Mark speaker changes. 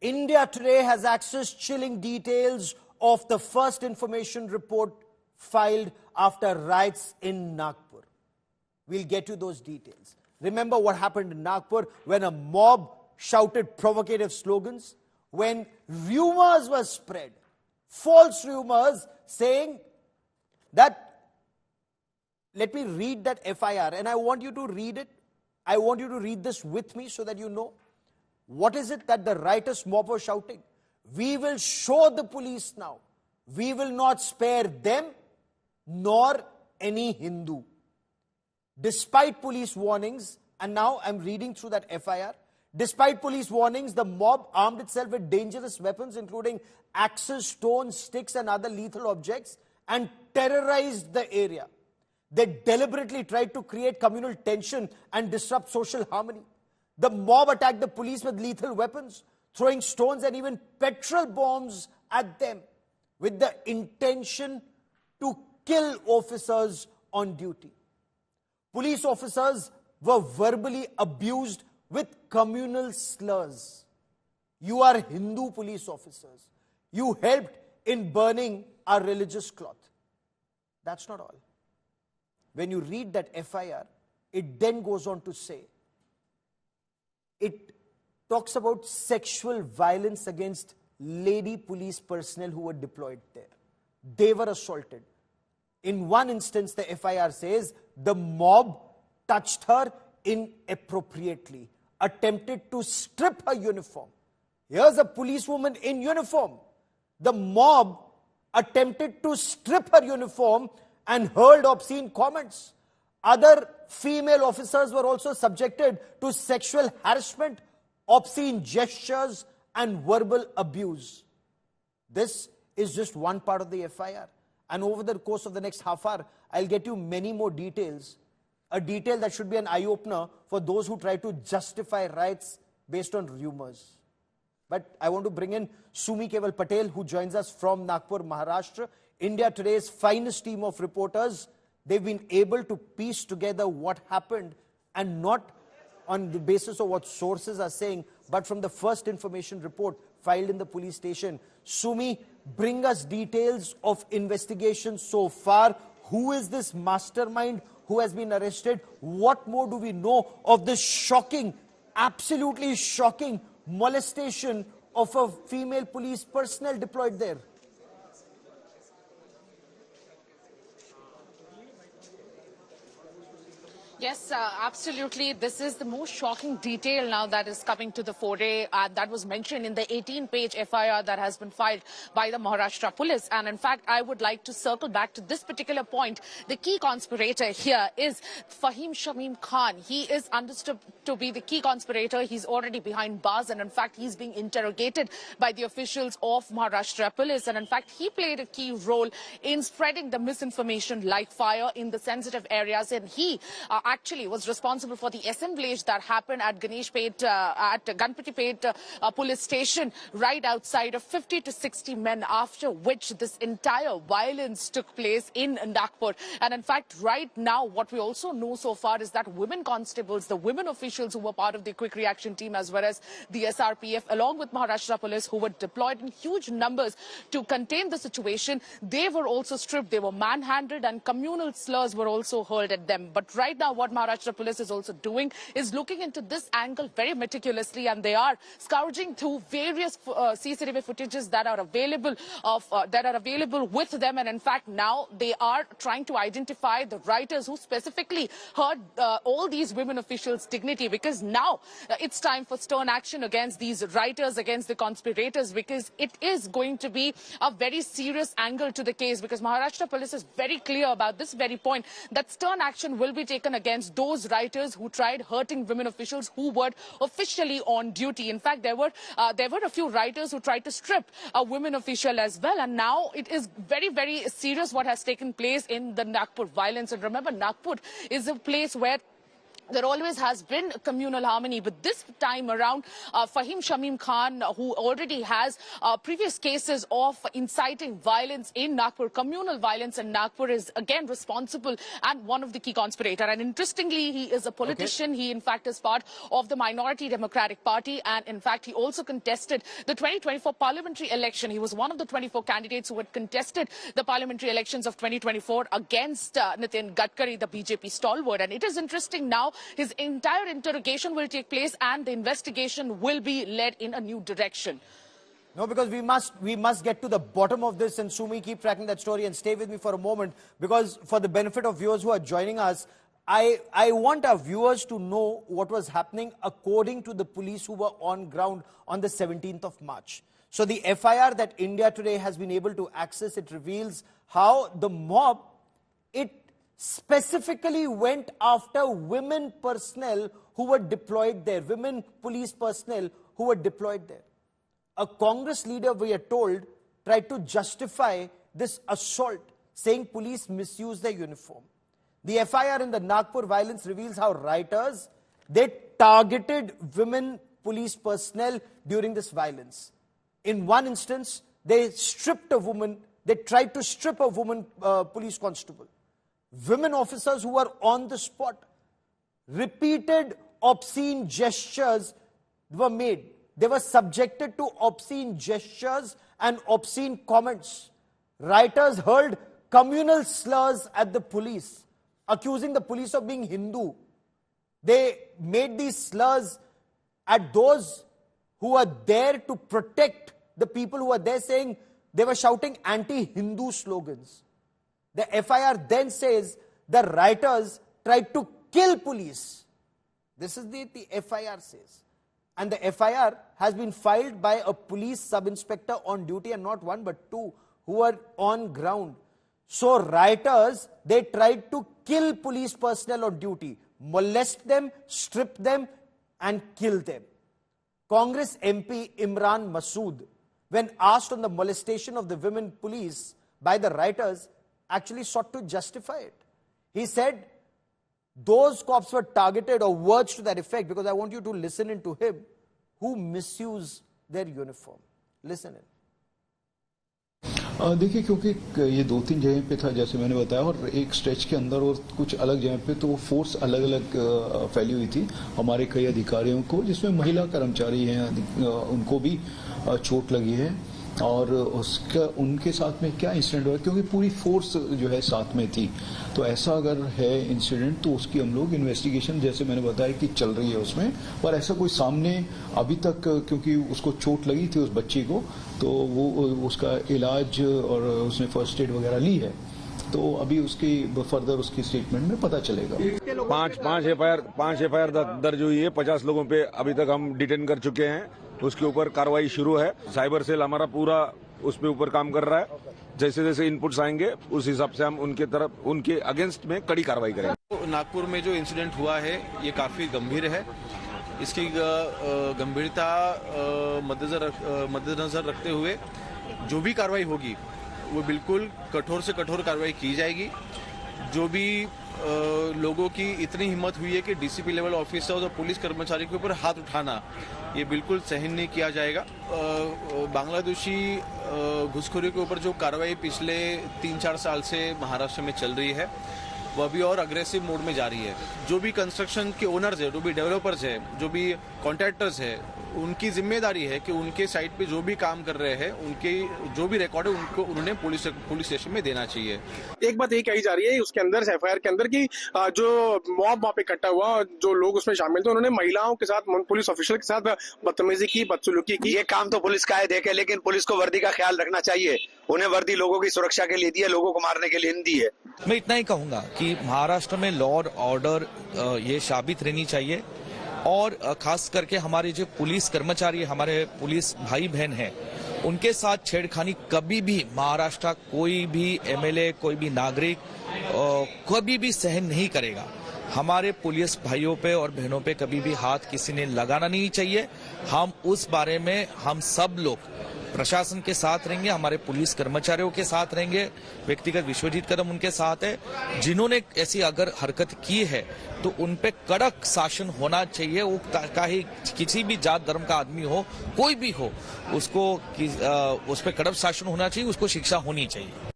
Speaker 1: India Today has accessed chilling details of the first information report filed after riots in Nagpur. We'll get to those details. Remember what happened in Nagpur when a mob shouted provocative slogans, when rumors were spread, false rumors saying that, let me read that FIR, and I want you to read it. I want you to read this with me so that you know. What is it that the riotous mob was shouting? We will show the police now. We will not spare them nor any Hindu. Despite police warnings, and now I'm reading through that FIR, despite police warnings, the mob armed itself with dangerous weapons, including axes, stones, sticks, and other lethal objects, and terrorized the area. They deliberately tried to create communal tension and disrupt social harmony. The mob attacked the police with lethal weapons, throwing stones and even petrol bombs at them, with the intention to kill officers on duty. Police officers were verbally abused with communal slurs. You are Hindu police officers. You helped in burning our religious cloth. That's not all. When you read that FIR, it then goes on to say, it talks about sexual violence against lady police personnel who were deployed there. They were assaulted. In one instance, the FIR says the mob touched her inappropriately, attempted to strip her uniform. Here's a policewoman in uniform. The mob attempted to strip her uniform and hurled obscene comments. Other female officers were also subjected to sexual harassment, obscene gestures, and verbal abuse. This is just one part of the FIR. And over the course of the next half hour, I'll get you many more details. A detail that should be an eye-opener for those who try to justify riots based on rumors. But I want to bring in Sumi Keval Patel, who joins us from Nagpur, Maharashtra. India Today's finest team of reporters. They've been able to piece together what happened, and not on the basis of what sources are saying, but from the first information report filed in the police station. Sumi, bring us details of investigation so far. Who is this mastermind who has been arrested? What more do we know of this shocking, absolutely shocking molestation of a female police personnel deployed there?
Speaker 2: Yes, absolutely. This is the most shocking detail now that is coming to the fore. That was mentioned in the 18-page FIR that has been filed by the Maharashtra police. And in fact, I would like to circle back to this particular point. The key conspirator here is Fahim Shamim Khan. He is understood to be the key conspirator. He's already behind bars. And in fact, he's being interrogated by the officials of Maharashtra police. And in fact, he played a key role in spreading the misinformation like fire in the sensitive areas. And he actually was responsible for the assemblage that happened at Ganpatipet police station right outside of 50 to 60 men, after which this entire violence took place in Nagpur. And in fact, right now, what we also know so far is that women constables, the women officials who were part of the quick reaction team, as well as the SRPF, along with Maharashtra police, who were deployed in huge numbers to contain the situation, they were also stripped, they were manhandled, and communal slurs were also hurled at them. But right now, what Maharashtra police is also doing is looking into this angle very meticulously, and they are scourging through various CCTV footages that are available with them. And in fact, now they are trying to identify the writers who specifically hurt all these women officials' dignity, because now it's time for stern action against these writers, against the conspirators, because it is going to be a very serious angle to the case, because Maharashtra police is very clear about this very point, that stern action will be taken against those writers who tried hurting women officials who were officially on duty. In fact, there were a few writers who tried to strip a women official as well. And now it is very, very serious what has taken place in the Nagpur violence. And remember, Nagpur is a place where There always has been communal harmony, but this time around, Fahim Shamim Khan, who already has previous cases of inciting violence in Nagpur, communal violence in Nagpur, is again responsible and one of the key conspirator. And interestingly, he is a politician. Okay. He, in fact, is part of the Minority Democratic Party. And in fact, he also contested the 2024 parliamentary election. He was one of the 24 candidates who had contested the parliamentary elections of 2024 against Nitin Gadkari, the BJP stalwart. And it is interesting now, his entire interrogation will take place and the investigation will be led in a new direction.
Speaker 1: No, because we must get to the bottom of this. And Sumi, keep tracking that story and stay with me for a moment, because for the benefit of viewers who are joining us, I want our viewers to know what was happening according to the police who were on ground on the 17th of March. So the FIR that India Today has been able to access, it reveals how the mob, it specifically went after women personnel who were deployed there, women police personnel who were deployed there. A Congress leader, we are told, tried to justify this assault, saying police misused their uniform. The FIR in the Nagpur violence reveals how rioters, they targeted women police personnel during this violence. In one instance, they stripped a woman, they tried to strip a woman police constable. Women officers who were on the spot, repeated obscene gestures were made. They were subjected to obscene gestures and obscene comments. Rioters hurled communal slurs at the police, accusing the police of being Hindu. They made these slurs at those who were there to protect the people who were there, saying they were shouting anti-Hindu slogans. The FIR then says the rioters tried to kill police. This is the FIR says. And the FIR has been filed by a police sub-inspector on duty, and not one but two, who were on ground. So rioters, they tried to kill police personnel on duty, molest them, strip them and kill them. Congress MP Imran Masood, when asked on the molestation of the women police by the rioters, actually sought to justify it. He said, those cops were targeted, or words to that effect, because I want you to listen in to him, who misuse their uniform. Listen in.
Speaker 3: देखिए, क्योंकि ये 2-3 जगह पे था जैसे मैंने बताया, और एक स्ट्रेच के अंदर और कुछ अलग जगह पे, तो फोर्स अलग अलग फैली हुई थी हमारे कई अधिकारियों को, जिसमें महिला कर्मचारी हैं, उनको भी चोट लगी है। और उसका उनके साथ में क्या इंसिडेंट हुआ, क्योंकि पूरी फोर्स जो है साथ में थी, तो ऐसा अगर है इंसिडेंट तो उसकी हम लोग इन्वेस्टिगेशन, जैसे मैंने बताया, कि चल रही है उसमें। पर ऐसा कोई सामने अभी तक, क्योंकि उसको चोट लगी थी उस बच्ची को, तो वो उसका इलाज और उसने फर्स्ट एड वगैरह ली है, तो अभी उसकी फर्दर उसकी स्टेटमेंट में पता चलेगा।
Speaker 4: पांच एफआईआर दर्ज हुई है, 50 लोगों पे अभी तक हम डिटेन कर चुके हैं। उसके ऊपर कार्रवाई शुरू है। साइबर सेल हमारा पूरा उस पे ऊपर काम कर रहा है। जैसे जैसे इनपुट्स आएंगे उस हिसाब से हम उनके अगेंस्ट में कड़ी कार्रवाई करेंगे।
Speaker 5: नागपुर में जो इंसिडेंट हुआ है ये काफी गंभीर है। इसकी गंभीरता मद्देनजर रखते हुए जो भी कार्रवाई होगी वो बिल्कुल कठोर से कठोर कार्रवाई की जाएगी। जो भी लोगों की इतनी हिम्मत हुई है कि डीसीपी लेवल ऑफिसर्स और पुलिस कर्मचारी के ऊपर हाथ उठाना, ये बिल्कुल सहन नहीं किया जाएगा। बांग्लादेशी घुसखोरी के ऊपर जो कार्रवाई पिछले 3-4 साल से महाराष्ट्र में चल रही है वो अभी और अग्रेसिव मोड में जा रही है। जो भी कंस्ट्रक्शन के ओनर्स है, जो भी डेवलपर्स है, जो भी कॉन्ट्रैक्टर्स है, उनकी जिम्मेदारी है कि उनके साइट पे जो भी काम कर रहे हैं उनके जो भी रिकॉर्ड है उनको उन्होंने पुलिस स्टेशन में देना चाहिए।
Speaker 6: एक बात ये कही जा रही है उसके अंदर एफआईआर के अंदर कि जो मॉब वहाँ पे इकट्ठा हुआ, जो लोग उसमें शामिल थे, उन्होंने महिलाओं के साथ, पुलिस ऑफिसर के साथ बदतमीजी की, बदसलूकी की।
Speaker 7: ये काम तो पुलिस का है देखे, लेकिन पुलिस को वर्दी का ख्याल रखना चाहिए। उन्हें वर्दी लोगों की सुरक्षा के लिए दी है, लोगों को मारने के लिए नहीं दी है।
Speaker 8: मैं इतना ही कहूंगा कि महाराष्ट्र में लॉ और ऑर्डर ये साबित रहनी चाहिए, और खास करके हमारे जो पुलिस कर्मचारी, हमारे पुलिस भाई बहन हैं, उनके साथ छेड़खानी कभी भी महाराष्ट्र कोई भी एमएलए, कोई भी नागरिक कभी भी सहन नहीं करेगा। हमारे पुलिस भाइयों पे और बहनों पे कभी भी हाथ किसी ने लगाना नहीं चाहिए। हम उस बारे में हम सब लोग प्रशासन के साथ रहेंगे, हमारे पुलिस कर्मचारियों के साथ रहेंगे। व्यक्तिगत विश्वजीत कदम उनके साथ है। जिन्होंने ऐसी अगर हरकत की है तो उन पे कड़क शासन होना चाहिए। वो चाहे किसी भी जात धर्म का आदमी हो, कोई भी हो, उसको उस पे कड़क शासन होना चाहिए, उसको शिक्षा होनी चाहिए।